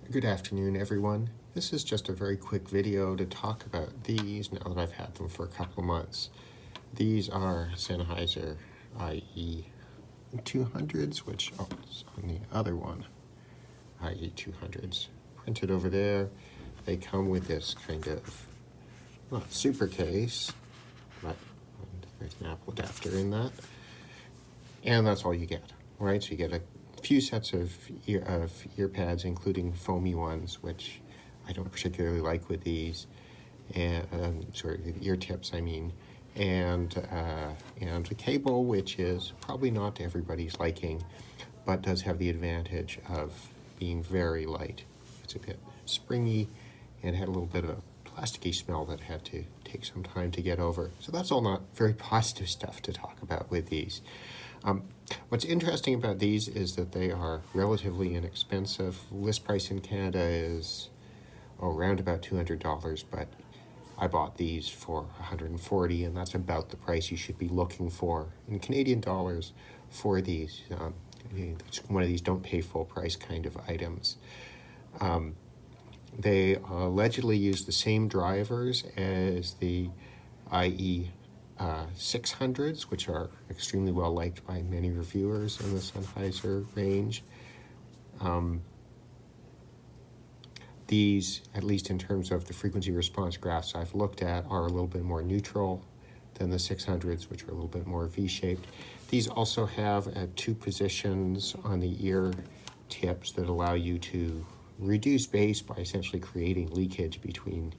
Good afternoon, everyone. This is just a very quick video to talk about these now that I've had them for a couple of months. These are Sennheiser IE200s, which is on the other one, IE200s. Printed over there. They come with this kind of, not super case, but there's an Apple adapter in that. And that's all you get, right? So you get a few sets of ear pads, including foamy ones, which I don't particularly like with these, and ear tips, I mean, and a cable, which is probably not to everybody's liking, but does have the advantage of being very light. It's a bit springy and had a little bit of a plasticky smell that had to take some time to get over. So that's all not very positive stuff to talk about with these. What's interesting about these is that they are relatively inexpensive. List price in Canada is around about $200, but I bought these for $140, and that's about the price you should be looking for in Canadian dollars for these. It's one of these don't pay full price kind of items. They allegedly use the same drivers as the IE600s, which are extremely well liked by many reviewers in the Sennheiser range. These, at least in terms of the frequency response graphs I've looked at, are a little bit more neutral than the 600s, which are a little bit more V-shaped. These also have two positions on the ear tips that allow you to reduce bass by essentially creating leakage between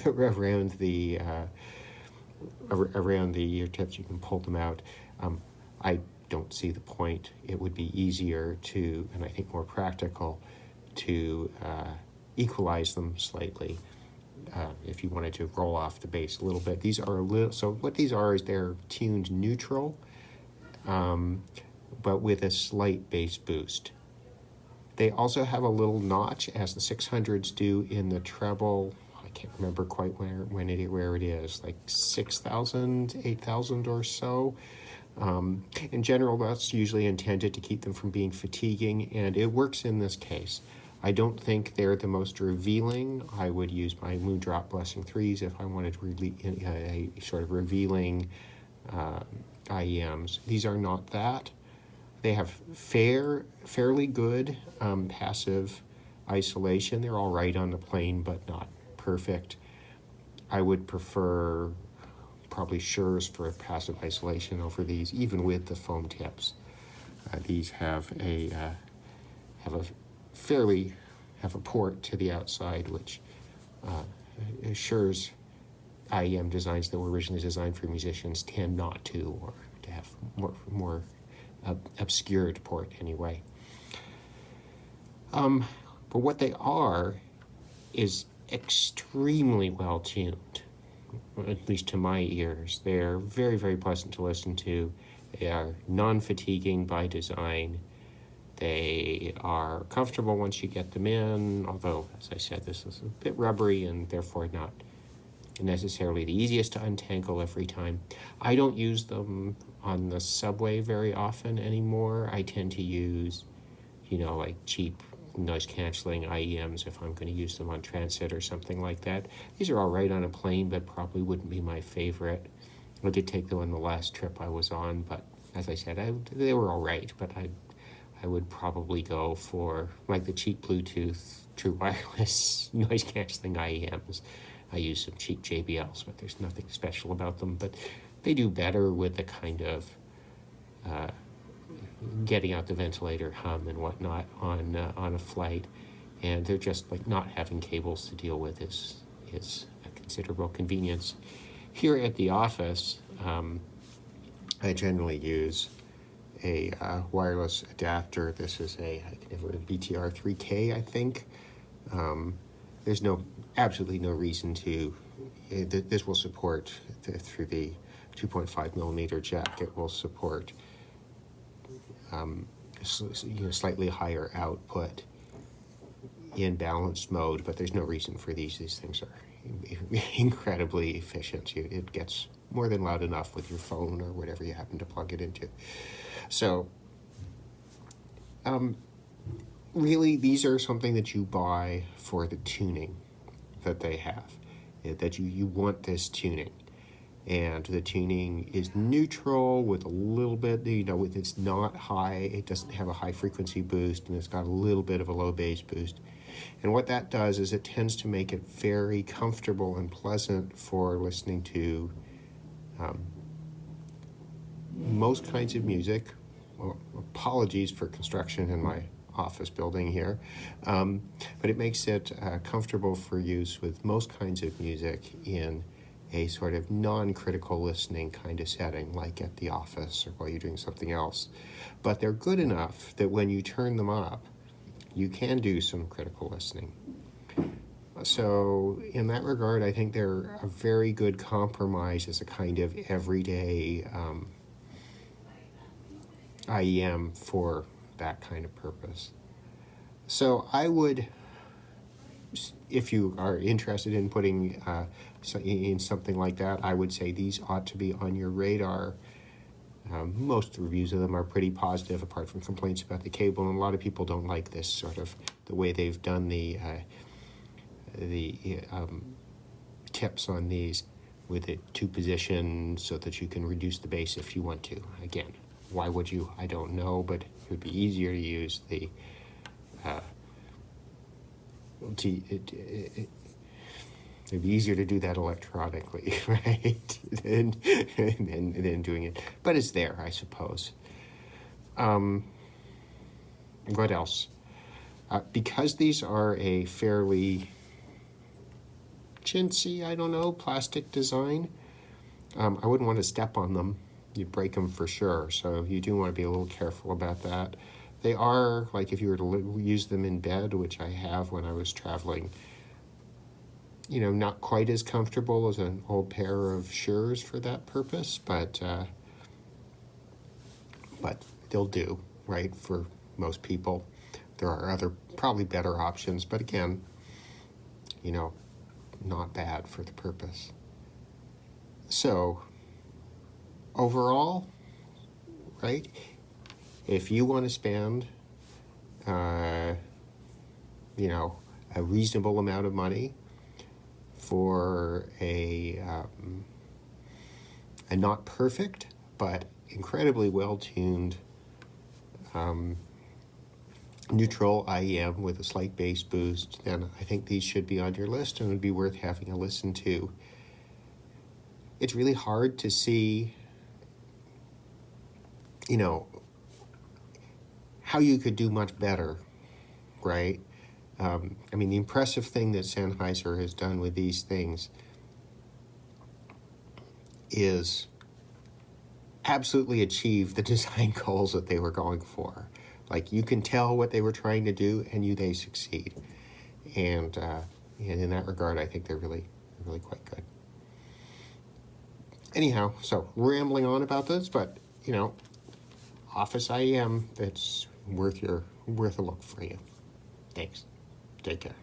around the ear tips. You can pull them out. I don't see the point. It would be easier to, and I think more practical, to equalize them slightly if you wanted to roll off the bass a little bit. These are a little, so what these are is they're tuned neutral, but with a slight bass boost. They also have a little notch, as the 600s do, in the treble. I can't remember quite where it is, like 6,000, 8,000 or so. In general, that's usually intended to keep them from being fatiguing, and it works in this case. I don't think they're the most revealing. I would use my Moondrop Blessing 3s if I wanted a sort of revealing IEMs. These are not that. They have fairly good passive isolation. They're all right on the plane, but not perfect. I would prefer probably Shure's for passive isolation over these, even with the foam tips. These have a port to the outside, which Shure's IEM designs that were originally designed for musicians tend not to, or to have more obscured port anyway. But what they are is extremely well tuned, at least to my ears. They're very, very pleasant to listen to. They are non-fatiguing by design. They are comfortable once you get them in, although, as I said, this is a bit rubbery and therefore not necessarily the easiest to untangle every time. I don't use them on the subway very often anymore. I tend to use, like cheap noise-canceling IEMs if I'm going to use them on transit or something like that. These are all right on a plane, but probably wouldn't be my favorite. I did take them on the last trip I was on, but as I said, they were all right, but I would probably go for like the cheap Bluetooth true wireless noise-canceling IEMs. I use some cheap JBLs, but there's nothing special about them. But they do better with the kind of getting out the ventilator hum and whatnot on a flight, and they're just like not having cables to deal with is a considerable convenience. Here at the office, I generally use a wireless adapter. This is a BTR 3K, I think. There's absolutely no reason to. This will support through the 2.5 millimeter jack. It will support slightly higher output in balanced mode, but there's no reason for these. These things are incredibly efficient. It gets more than loud enough with your phone or whatever you happen to plug it into. So really, these are something that you buy for the tuning that they have, that you want this tuning. And the tuning is neutral with a little bit, it's not high, it doesn't have a high frequency boost, and it's got a little bit of a low bass boost. And what that does is it tends to make it very comfortable and pleasant for listening to most kinds of music. Well, apologies for construction in my office building here, but it makes it comfortable for use with most kinds of music in a sort of non-critical listening kind of setting, like at the office or while you're doing something else. But they're good enough that when you turn them up, you can do some critical listening. So in that regard, I think they're a very good compromise as a kind of everyday IEM for that kind of purpose. So I would, if you are interested in putting in something like that, I would say these ought to be on your radar. Most reviews of them are pretty positive, apart from complaints about the cable, and a lot of people don't like this sort of the way they've done the tips on these with it two position so that you can reduce the bass if you want to. Again, why would you? I don't know, but it would be easier to use the it'd be easier to do that electronically, right, than doing it. But it's there, I suppose. What else? Because these are a fairly chintzy, I don't know, plastic design, I wouldn't want to step on them. You'd break them for sure, so you do want to be a little careful about that. They are, like if you were to use them in bed, which I have when I was traveling, not quite as comfortable as an old pair of Sures for that purpose, but they'll do, right, for most people. There are other, probably better options, but again, not bad for the purpose. So, overall, right, if you want to spend, a reasonable amount of money for a not perfect, but incredibly well-tuned neutral IEM with a slight bass boost, then I think these should be on your list and would be worth having a listen to. It's really hard to see, how you could do much better, right? The impressive thing that Sennheiser has done with these things is absolutely achieve the design goals that they were going for. Like, you can tell what they were trying to do, and they succeed. And in that regard, I think they're really quite good. Anyhow, so rambling on about this, but Office IEM, that's worth a look for you. Thanks. Take care.